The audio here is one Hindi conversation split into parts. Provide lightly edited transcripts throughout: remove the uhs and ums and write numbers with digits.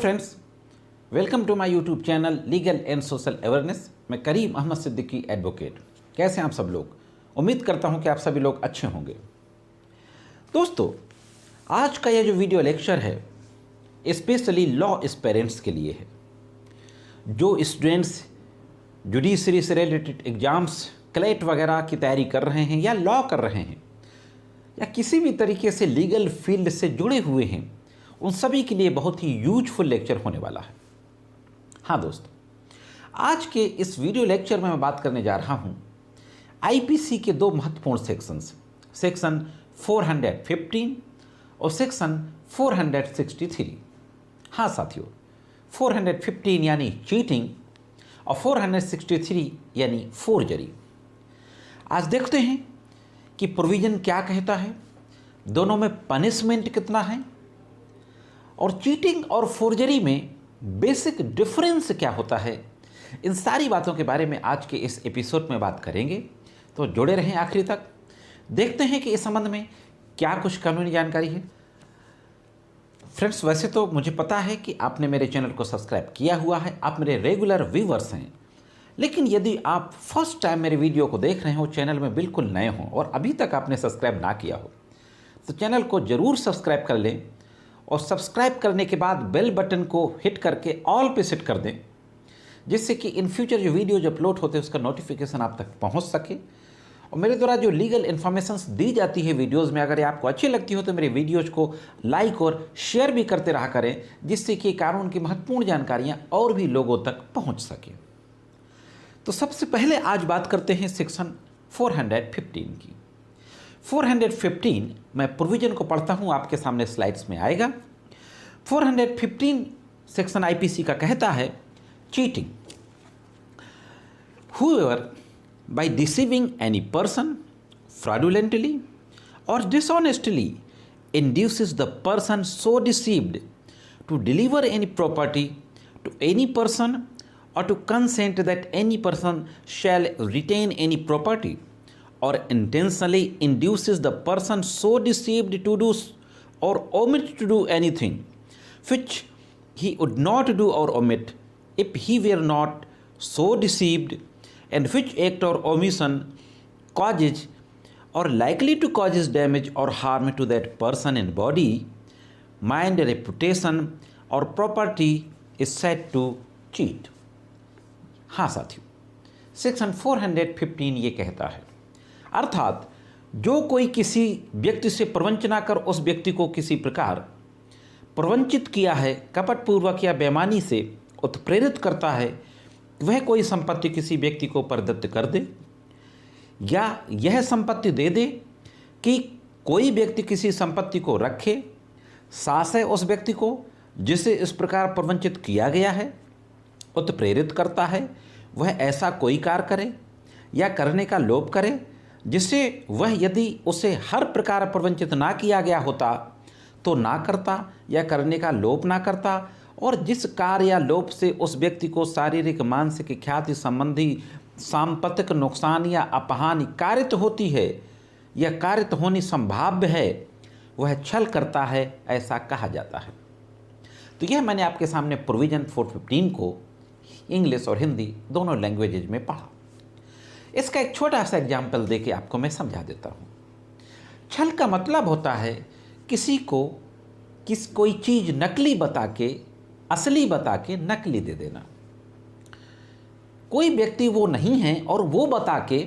Friends, welcome to my YouTube channel legal and social awareness. मैं करीम अहमद सिद्दीकी एडवोकेट। कैसे हैं आप सब लोग? उम्मीद करता हूं कि आप सभी लोग अच्छे होंगे। दोस्तों, आज का यह जो वीडियो लेक्चर है स्पेशली लॉ एस्पिरेंट्स के लिए है, जो स्टूडेंट्स जुडिशरी से रिलेटेड एग्जाम्स क्लैट वगैरह की तैयारी कर रहे हैं या लॉ कर रहे हैं या किसी भी तरीके से लीगल फील्ड से जुड़े हुए हैं, उन सभी के लिए बहुत ही यूजफुल लेक्चर होने वाला है। हाँ दोस्तों, आज के इस वीडियो लेक्चर में मैं बात करने जा रहा हूँ आईपीसी के दो महत्वपूर्ण सेक्शंस, सेक्शन 415 और सेक्शन 463। हाँ साथियों, 415 यानी चीटिंग और 463 यानी फोर्जरी। आज देखते हैं कि प्रोविजन क्या कहता है, दोनों में पनिशमेंट कितना है और चीटिंग और फोर्जरी में बेसिक डिफरेंस क्या होता है। इन सारी बातों के बारे में आज के इस एपिसोड में बात करेंगे, तो जुड़े रहें आखिरी तक। देखते हैं कि इस संबंध में क्या कुछ कानूनी जानकारी है। फ्रेंड्स, वैसे तो मुझे पता है कि आपने मेरे चैनल को सब्सक्राइब किया हुआ है, आप मेरे रेगुलर व्यूवर्स हैं, लेकिन यदि आप फर्स्ट टाइम मेरे वीडियो को देख रहे हो, चैनल में बिल्कुल नए हों और अभी तक आपने सब्सक्राइब ना किया हो, तो चैनल को ज़रूर सब्सक्राइब कर लें और सब्सक्राइब करने के बाद बेल बटन को हिट करके ऑल पे सेट कर दें, जिससे कि इन फ्यूचर जो वीडियो जो अपलोड होते हैं उसका नोटिफिकेशन आप तक पहुंच सके। और मेरे द्वारा जो लीगल इन्फॉर्मेशंस दी जाती है वीडियोस में, अगर ये आपको अच्छी लगती हो तो मेरे वीडियोज़ को लाइक और शेयर भी करते रहा करें, जिससे कि कानून की महत्वपूर्ण जानकारियाँ और भी लोगों तक पहुँच सकें। तो सबसे पहले आज बात करते हैं सेक्शन 415 की। 415 मैं प्रोविजन को पढ़ता हूं, आपके सामने स्लाइड्स में आएगा। 415 सेक्शन आईपीसी का कहता है, cheating, whoever by deceiving any person fraudulently or dishonestly induces the person so deceived to deliver any property to any person or to consent that any person shall retain any property, or intentionally induces the person so deceived to do or omit to do anything which he would not do or omit if he were not so deceived, and which act or omission causes or likely to causes damage or harm to that person in body, mind, reputation or property is said to cheat। हाँ साथियों, सेक्शन 415 ये कहता है, अर्थात जो कोई किसी व्यक्ति से प्रवंचना कर उस व्यक्ति को किसी प्रकार प्रवंचित किया है, कपटपूर्वक या बेईमानी से उत्प्रेरित करता है, वह कोई संपत्ति किसी व्यक्ति को प्रदत्त कर दे या यह संपत्ति दे दे कि कोई व्यक्ति किसी संपत्ति को रखे, सास है उस व्यक्ति को जिसे इस प्रकार प्रवंचित किया गया है, उत्प्रेरित करता है, वह ऐसा कोई कार्य करे या करने का लोभ करे जिससे वह यदि उसे हर प्रकार प्रवंचित ना किया गया होता तो ना करता या करने का लोभ ना करता, और जिस कार्य या लोभ से उस व्यक्ति को शारीरिक, मानसिक, ख्याति संबंधी सांपत्तिक नुकसान या अपहानि कारित होती है या कारित होनी संभाव्य है, वह छल करता है, ऐसा कहा जाता है। तो यह मैंने आपके सामने प्रोविजन 415 को इंग्लिश और हिंदी दोनों लैंग्वेजेज में पढ़ा। इसका एक छोटा सा एग्जाम्पल देके आपको मैं समझा देता हूँ। छल का मतलब होता है किसी को कोई चीज़ नकली बता के असली बता के नकली दे देना। कोई व्यक्ति वो नहीं है और वो बता के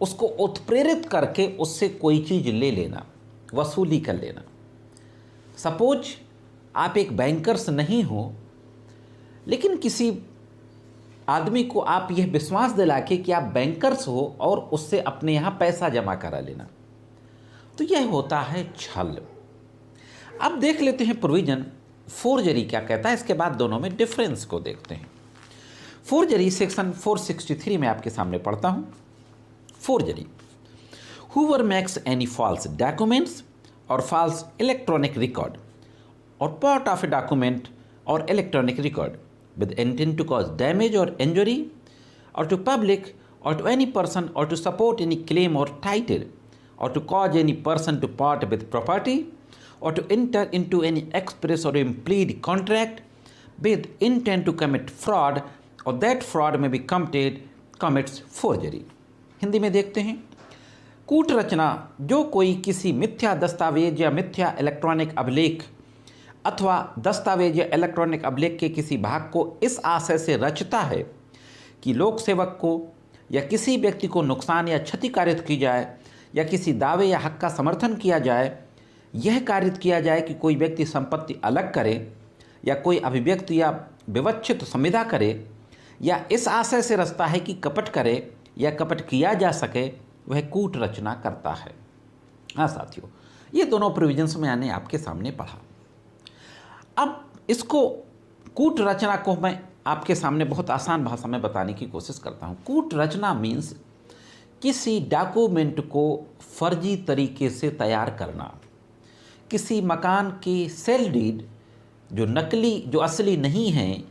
उसको उत्प्रेरित करके उससे कोई चीज़ ले लेना, वसूली कर लेना। सपोज आप एक बैंकर्स नहीं हो, लेकिन किसी आदमी को आप यह विश्वास दिला के कि आप बैंकर्स हो और उससे अपने यहाँ पैसा जमा करा लेना, तो यह होता है छल। अब देख लेते हैं प्रोविजन फोर्जरी क्या कहता है, इसके बाद दोनों में डिफरेंस को देखते हैं। फोर्जरी सेक्शन 463 में आपके सामने पढ़ता हूँ। Forgery, whoever makes any false documents or false electronic record or part of a document or electronic record with intent to cause damage or injury or to public or to any person or to support any claim or title or to cause any person to part with property or to enter into any express or implied contract with intent to commit fraud or that fraud may be committed commits forgery। Hindi में देखते हैं, कूट रचना जो कोई किसी मिथ्या दस्तावेज या मिथ्या इलेक्ट्रॉनिक अभिलेख अथवा दस्तावेज या इलेक्ट्रॉनिक अभिलेख के किसी भाग को इस आशय से रचता है कि लोक सेवक को या किसी व्यक्ति को नुकसान या क्षति कारित की जाए या किसी दावे या हक का समर्थन किया जाए, यह कारित किया जाए कि कोई व्यक्ति संपत्ति अलग करे या कोई अभिव्यक्ति या विवक्षित संविदा करे या इस आशय से रचता है कि कपट करे या कपट किया जा सके, वह कूट रचना करता है। हाँ साथियों, ये दोनों प्रोविजंस मैंने आपके सामने पढ़ा। अब इसको कूट रचना को मैं आपके सामने बहुत आसान भाषा में बताने की कोशिश करता हूँ। कूट रचना मीन्स किसी डॉक्यूमेंट को फर्जी तरीके से तैयार करना, किसी मकान की सेल डीड जो नकली जो असली नहीं है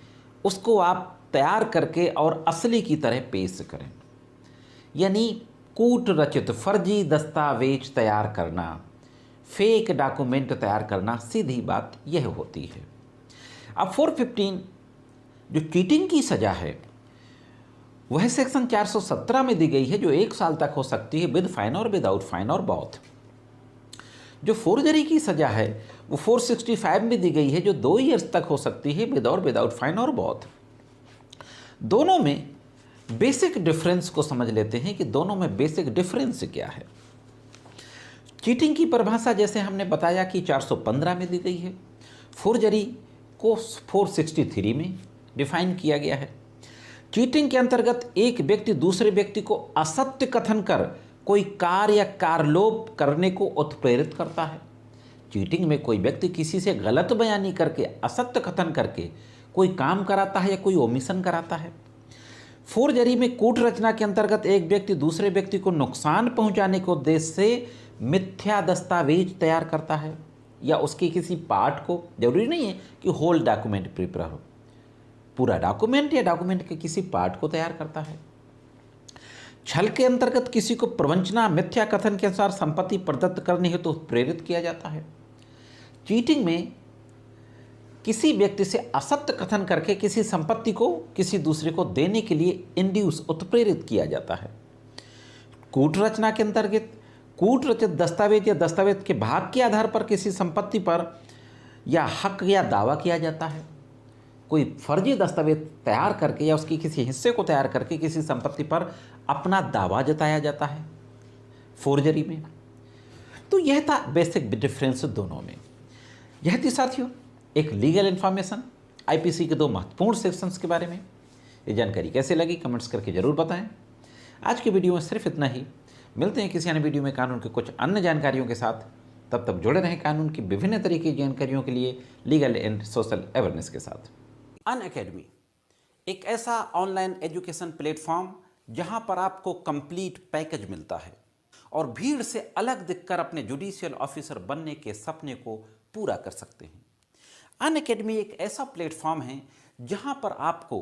उसको आप तैयार करके और असली की तरह पेश करें, यानी कूट रचित फर्जी दस्तावेज तैयार करना, फेक डॉक्यूमेंट तैयार करना, सीधी बात यह होती है। अब 415 जो चीटिंग की सज़ा है वह सेक्शन 417 में दी गई है, जो 1 साल तक हो सकती है विद फाइन और विदाउट फाइन और बोथ। जो फोर्जरी की सज़ा है वो 465 में दी गई है, जो 2 ईयर्स तक हो सकती है विद और विदाउट फाइन और बोथ। दोनों में बेसिक डिफरेंस को समझ लेते हैं कि दोनों में बेसिक डिफरेंस क्या है। चीटिंग की परिभाषा जैसे हमने बताया कि 415 में दी गई है, फोर्जरी को 463 में डिफाइन किया गया है। चीटिंग के अंतर्गत एक व्यक्ति दूसरे व्यक्ति को असत्य कथन कर कोई कार्य या कारलोप करने को उत्प्रेरित करता है। चीटिंग में कोई व्यक्ति किसी से गलत बयानी करके, असत्य कथन करके कोई काम कराता है या कोई ओमिशन कराता है। फोर्जरी में कूट रचना के अंतर्गत एक व्यक्ति दूसरे व्यक्ति को नुकसान पहुंचाने के उद्देश्य से मिथ्या दस्तावेज तैयार करता है या उसके किसी पार्ट को, जरूरी नहीं है कि होल डॉक्यूमेंट प्रिपेयर हो, पूरा डॉक्यूमेंट या डॉक्यूमेंट के किसी पार्ट को तैयार करता है। छल के अंतर्गत किसी को प्रवंचना, मिथ्या कथन के अनुसार संपत्ति प्रदत्त करनी है तो प्रेरित किया जाता है। चीटिंग में किसी व्यक्ति से असत्य कथन करके किसी संपत्ति को किसी दूसरे को देने के लिए इंड्यूस, उत्प्रेरित किया जाता है। कूट रचना के अंतर्गत कूट रचित दस्तावेज या दस्तावेज के भाग के आधार पर किसी संपत्ति पर या हक या दावा किया जाता है। कोई फर्जी दस्तावेज तैयार करके या उसके किसी हिस्से को तैयार करके किसी संपत्ति पर अपना दावा जताया जाता है फोर्जरी में। तो यह था बेसिक डिफरेंस दोनों में। यह थी साथियों एक लीगल इन्फॉर्मेशन आईपीसी के 2 महत्वपूर्ण सेक्शंस के बारे में। ये जानकारी कैसे लगी कमेंट्स करके ज़रूर बताएं। आज की वीडियो में सिर्फ इतना ही। मिलते हैं किसी अन्य वीडियो में कानून के कुछ अन्य जानकारियों के साथ। तब तक जुड़े रहें कानून की विभिन्न तरीके की जानकारियों के लिए लीगल एंड सोशल अवेयरनेस के साथ। अनअकैडमी एक ऐसा ऑनलाइन एजुकेशन प्लेटफॉर्म जहां पर आपको कंप्लीट पैकेज मिलता है और भीड़ से अलग दिखकर अपने जुडिशियल ऑफिसर बनने के सपने को पूरा कर सकते हैं। अनअकैडमी एक ऐसा प्लेटफॉर्म है जहां पर आपको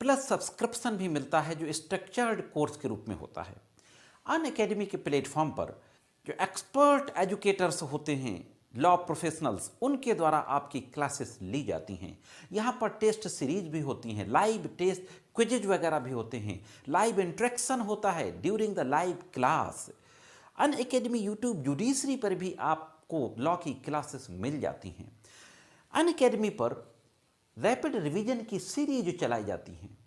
प्लस सब्सक्रिप्शन भी मिलता है जो स्ट्रक्चर्ड कोर्स के रूप में होता है। अनअकैडमी के प्लेटफॉर्म पर जो एक्सपर्ट एजुकेटर्स होते हैं, लॉ प्रोफेशनल्स, उनके द्वारा आपकी क्लासेस ली जाती हैं। यहाँ पर टेस्ट सीरीज भी होती हैं, लाइव टेस्ट क्विजेज वगैरह भी होते हैं, लाइव इंट्रैक्शन होता है during the live class. Unacademy YouTube judiciary पर भी आपको लॉ की क्लासेस मिल जाती हैं। अनअकैडमी पर रैपिड रिवीजन की सीरीज चलाई जाती हैं।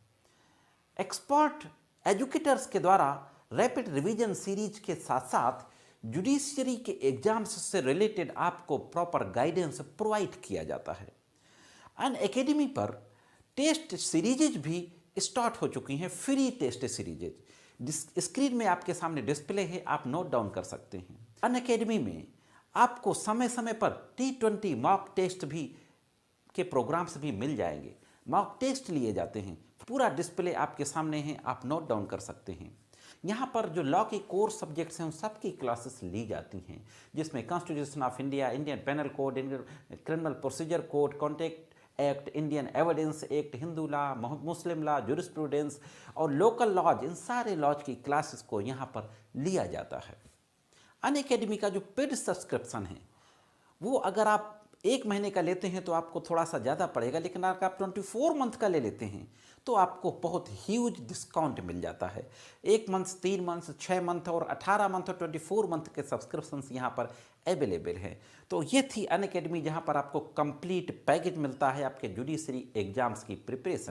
एक्सपर्ट एजुकेटर्स के द्वारा रैपिड रिवीजन सीरीज के साथ साथ जुडिशरी के एग्जाम्स से रिलेटेड आपको प्रॉपर गाइडेंस प्रोवाइड किया जाता है। अनअकैडमी पर टेस्ट सीरीजेज भी स्टार्ट हो चुकी हैं, फ्री टेस्ट सीरीजेज स्क्रीन में आपके सामने डिस्प्ले है, आप नोट डाउन कर सकते हैं। अनअकैडमी में आपको समय समय पर T20 मॉक टेस्ट भी के प्रोग्राम्स भी मिल जाएंगे, मॉक टेस्ट लिए जाते हैं, पूरा डिस्प्ले आपके सामने है, आप नोट डाउन कर सकते हैं। यहाँ पर जो लॉ के कोर सब्जेक्ट्स हैं उन सब की क्लासेस ली जाती हैं, जिसमें constitution of India, Indian penal code, Indian criminal procedure code, contract act, Indian evidence act, Hindu law, Muslim law, jurisprudence और लोकल लॉज, इन सारे लॉज की क्लासेस को यहाँ पर लिया जाता है। अनअकैडमी का जो पेड सब्सक्रिप्शन है वो अगर आप 1 महीने का लेते हैं तो आपको थोड़ा सा ज़्यादा पड़ेगा, लेकिन अगर आप 24 मंथ का ले लेते हैं तो आपको बहुत ह्यूज डिस्काउंट मिल जाता है। 1 मंथ, 3 मंथ, 6 मंथ और 18 मंथ और 24 मंथ के सब्सक्रिप्शंस यहाँ पर अवेलेबल हैं। तो ये थी अनअकैडमी, जहाँ पर आपको कंप्लीट पैकेज मिलता है आपके जुडिशरी एग्जाम्स की प्रिपरेशन